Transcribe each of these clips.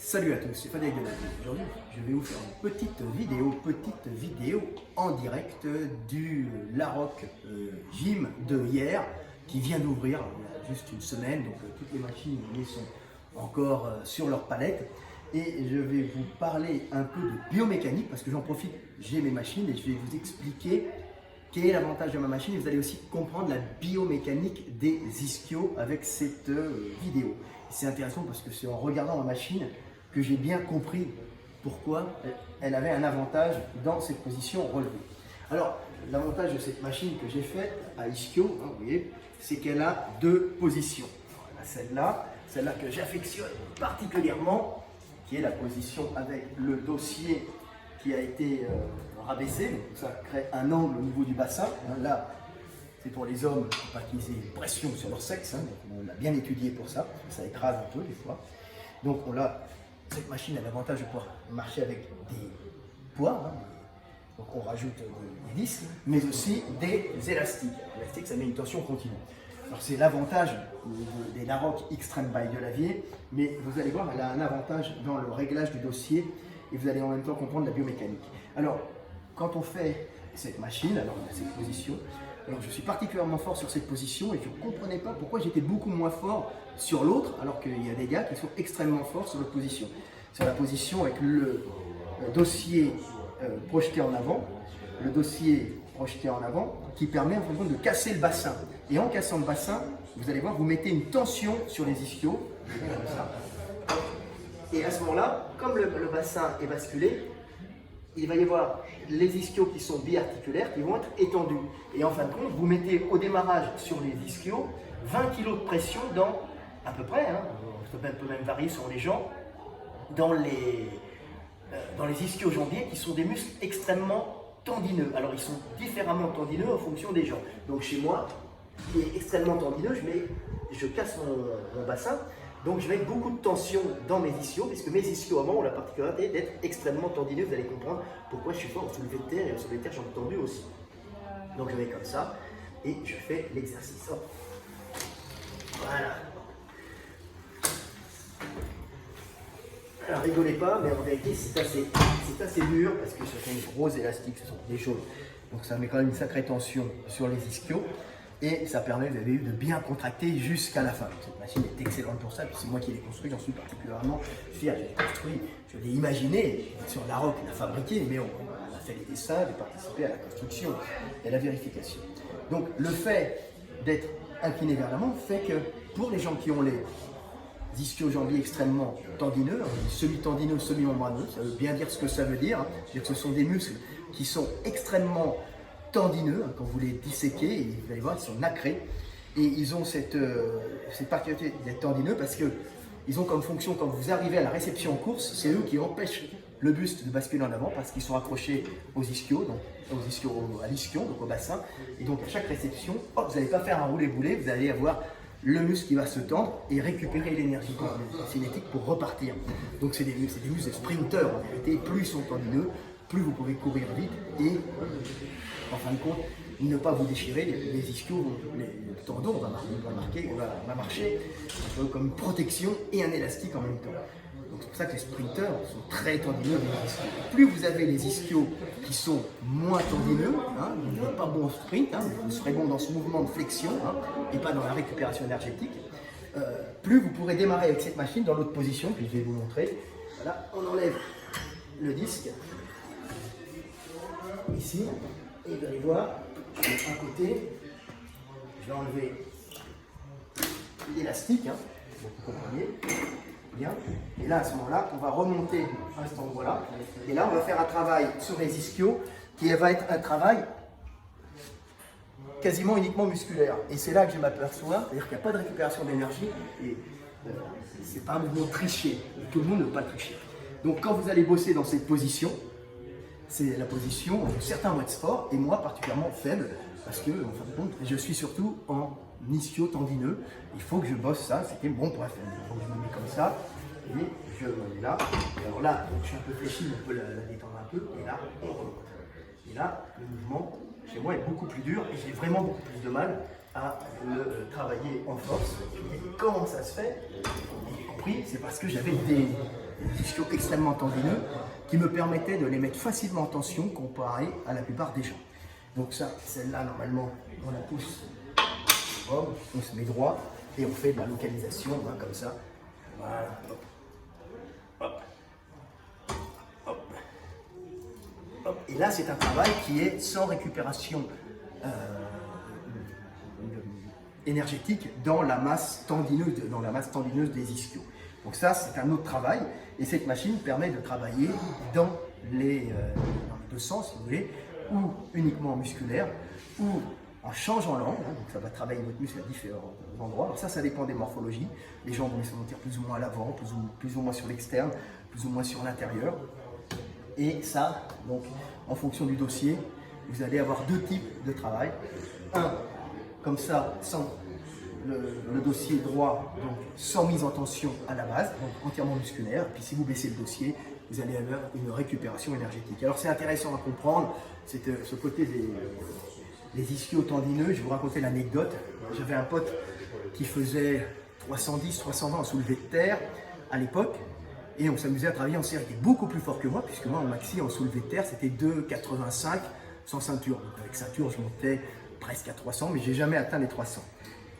Salut à tous, c'est Frédéric Delage. Aujourd'hui, je vais vous faire une petite vidéo en direct du Larrock Gym de hier qui vient d'ouvrir il y a juste une semaine. Donc toutes les machines sont encore sur leur palette. Et je vais vous parler un peu de biomécanique parce que j'en profite, j'ai mes machines et je vais vous expliquer quel est l'avantage de ma machine et vous allez aussi comprendre la biomécanique des ischios avec cette vidéo. C'est intéressant parce que c'est en regardant ma machine que j'ai bien compris pourquoi elle avait un avantage dans cette position relevée. Alors, l'avantage de cette machine que j'ai faite à ischio, vous voyez, c'est qu'elle a deux positions. Celle-là que j'affectionne particulièrement, qui est la position avec le dossier qui a été rabaissé, donc ça crée un angle au niveau du bassin. Là, c'est pour les hommes, pour pas qu'ils aient une pression sur leur sexe, donc on l'a bien étudié pour ça, ça écrase un peu des fois. Donc cette machine a l'avantage de pouvoir marcher avec des poids, donc on rajoute des disques, mais aussi des élastiques. L'élastique, ça met une tension continue. Alors c'est l'avantage des Larrock Extreme by Delavier, mais vous allez voir, elle a un avantage dans le réglage du dossier et vous allez en même temps comprendre la biomécanique. Alors, quand on fait cette machine, alors on a cette position, alors je suis particulièrement fort sur cette position et je ne comprenais pas pourquoi j'étais beaucoup moins fort sur l'autre, alors qu'il y a des gars qui sont extrêmement forts sur l'autre position. Sur la position avec le dossier projeté en avant, qui permet en fin de compte de casser le bassin. Et en cassant le bassin, vous allez voir, vous mettez une tension sur les ischios, comme ça. Et à ce moment-là, comme le bassin est basculé, il va y avoir les ischios qui sont biarticulaires qui vont être étendus. Et en fin de compte, vous mettez au démarrage sur les ischios 20 kg de pression dans, à peu près, ça peut même varier sur les gens, dans les ischio-jambiers qui sont des muscles extrêmement tendineux. Alors ils sont différemment tendineux en fonction des gens. Donc chez moi, qui est extrêmement tendineux, je casse mon bassin. Donc je mets beaucoup de tension dans mes ischios, puisque mes ischios avant ont la particularité d'être extrêmement tendineux. Vous allez comprendre pourquoi je suis fort au soulevé de terre, et au soulevé de terre j'en ai tendu aussi. Donc je mets comme ça, et je fais l'exercice. Voilà. Alors rigolez pas, mais en vérité c'est assez dur, parce que ce sont des gros élastiques, ce sont des choses. Donc ça met quand même une sacrée tension sur les ischios. Et ça permet, vous avez vu, de bien contracter jusqu'à la fin. Cette machine est excellente pour ça, puis c'est moi qui l'ai construit, j'en suis particulièrement fier. Je l'ai construit, je l'ai imaginé, bien sûr Larrock l'a fabriqué, mais on a fait les dessins, j'ai participé à la construction et à la vérification. Donc le fait d'être incliné vers l'avant fait que pour les gens qui ont les ischio-jambiers extrêmement tendineux, semi-tendineux, semi-membraneux, ça veut bien dire ce que ça veut dire, c'est-à-dire que ce sont des muscles qui sont extrêmement tendineux, quand vous les disséquez, vous allez voir, ils sont nacrés, et ils ont cette particularité d'être tendineux parce qu'ils ont comme fonction, quand vous arrivez à la réception en course, c'est eux qui empêchent le buste de basculer en avant parce qu'ils sont accrochés aux ischios, à l'ischio, donc au bassin, et donc à chaque réception, hop, vous n'allez pas faire un roulé-boulé, vous allez avoir le muscle qui va se tendre et récupérer l'énergie cinétique pour repartir. Donc c'est des muscles de sprinteurs en vérité, plus ils sont tendineux, plus vous pouvez courir vite et en fin de compte, ne pas vous déchirer, les ischios, le tendon va marcher comme une protection et un élastique en même temps. Donc c'est pour ça que les sprinteurs sont très tendineux. Plus vous avez les ischios qui sont moins tendineux, vous n'êtes pas bon au sprint, vous serez bon dans ce mouvement de flexion et pas dans la récupération énergétique, plus vous pourrez démarrer avec cette machine dans l'autre position, puis je vais vous montrer. Voilà, on enlève le disque ici. Et vous allez voir, d'un côté, je vais enlever l'élastique, pour que vous compreniez bien. Et là, à ce moment-là, on va remonter à cet endroit-là. Et là, on va faire un travail sur les ischios qui va être un travail quasiment uniquement musculaire. Et c'est là que je m'aperçois, c'est-à-dire qu'il n'y a pas de récupération d'énergie et c'est pas un mouvement triché. Tout le monde ne peut pas tricher. Donc, quand vous allez bosser dans cette position, c'est la position où certains vont être forts et moi particulièrement faible parce que, en fin de compte, je suis surtout en ischio tendineux. Il faut que je bosse ça, c'était bon pour la fin. Il faut que je me mets comme ça et je me mets là. Alors là, je suis un peu fléchi, mais on peut la détendre un peu et là, on remonte. Et là, le mouvement chez moi est beaucoup plus dur et j'ai vraiment beaucoup plus de mal. à le travailler en force. Et comment ça se fait? J'ai compris, c'est parce que j'avais des ischios extrêmement tendineux qui me permettaient de les mettre facilement en tension comparé à la plupart des gens. Donc ça, celle-là, normalement, on la pousse, on se met droit et on fait de la localisation, hein, comme ça. Voilà, hop, hop, hop, hop. Et là, c'est un travail qui est sans récupération énergétique dans la masse tendineuse des ischios. Donc ça, c'est un autre travail. Et cette machine permet de travailler dans les deux sens, si vous voulez, ou uniquement musculaire, ou en changeant l'angle. Hein, donc ça va travailler votre muscle à différents endroits. Alors ça dépend des morphologies. Les gens vont les sentir plus ou moins à l'avant, plus ou moins sur l'externe, plus ou moins sur l'intérieur. Et ça, donc, en fonction du dossier, vous allez avoir deux types de travail. Un, comme ça, sans le dossier droit, donc sans mise en tension à la base, donc entièrement musculaire. Puis si vous baissez le dossier, vous allez avoir une récupération énergétique. Alors c'est intéressant à comprendre, c'est ce côté des ischios tendineux. Je vais vous raconter l'anecdote. J'avais un pote qui faisait 310, 320 en soulevé de terre à l'époque. Et on s'amusait à travailler en série. Il était beaucoup plus fort que moi, puisque moi en maxi, en soulevé de terre, c'était 2,85 sans ceinture. Donc avec ceinture, je montais presque à 300, mais j'ai jamais atteint les 300.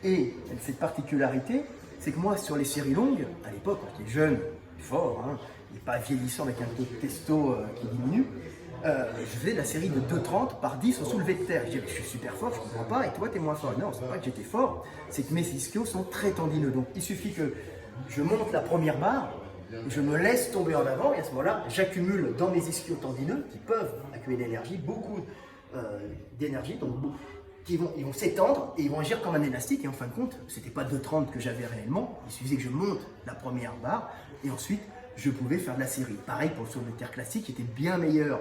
Et cette particularité, c'est que moi, sur les séries longues, à l'époque, quand j'étais jeune, fort, hein, et pas vieillissant avec un taux de testo qui diminue, je faisais de la série de 2,30 par 10 au soulevé de terre. Je disais, je suis super fort, je ne comprends pas, et toi, tu es moins fort. Non, c'est pas que j'étais fort, c'est que mes ischios sont très tendineux. Donc, il suffit que je monte la première barre, je me laisse tomber en avant, et à ce moment-là, j'accumule dans mes ischios tendineux, qui peuvent accumuler de l'énergie, beaucoup d'énergie, donc ils vont s'étendre et ils vont agir comme un élastique. Et en fin de compte, ce n'était pas 2,30 que j'avais réellement, il suffisait que je monte la première barre et ensuite je pouvais faire de la série. Pareil pour le soulevé de terre classique, qui était bien meilleur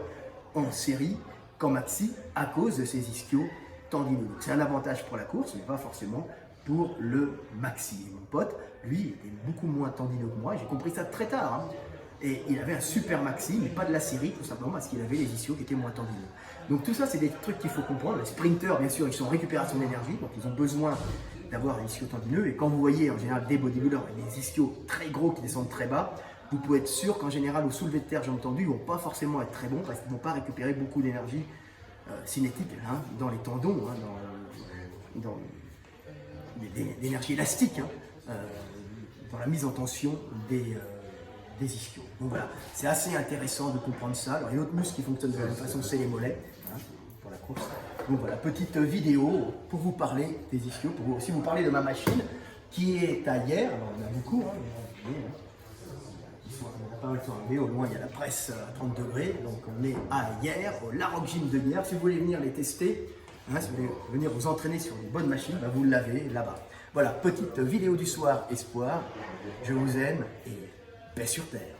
en série qu'en maxi à cause de ces ischios tendineux. Donc c'est un avantage pour la course, mais pas forcément pour le maxi. Et mon pote, lui, il était beaucoup moins tendineux que moi, j'ai compris ça très tard. Hein. Et il avait un super maxi, mais pas de la série, tout simplement parce qu'il avait les ischios qui étaient moins tendineux. Donc tout ça, c'est des trucs qu'il faut comprendre. Les sprinters, bien sûr, ils sont en récupération d'énergie, donc ils ont besoin d'avoir un ischio tendineux. Et quand vous voyez en général des bodybuilders avec des ischios très gros qui descendent très bas, vous pouvez être sûr qu'en général, au soulevé de terre, jambes tendues, ils ne vont pas forcément être très bons parce qu'ils ne vont pas récupérer beaucoup d'énergie cinétique hein, dans les tendons, hein, dans l'énergie élastique, hein, dans la mise en tension des ischios. Donc voilà, c'est assez intéressant de comprendre ça. Alors, il y a un autre muscle qui fonctionne de la même façon, c'est les mollets, hein, pour la course. Donc voilà, petite vidéo pour vous parler des ischios, pour vous aussi vous parler de ma machine qui est à Hyères. Alors, on a beaucoup, hein, on n'a pas enlevé, au moins il y a la presse à 30 degrés, donc on est à Hyères, au Larocque Gym de Hyères. Si vous voulez venir les tester, hein, si vous voulez venir vous entraîner sur une bonne machine, bah, vous l'avez là-bas. Voilà, petite vidéo du soir, espoir. Je vous aime et paix sur terre.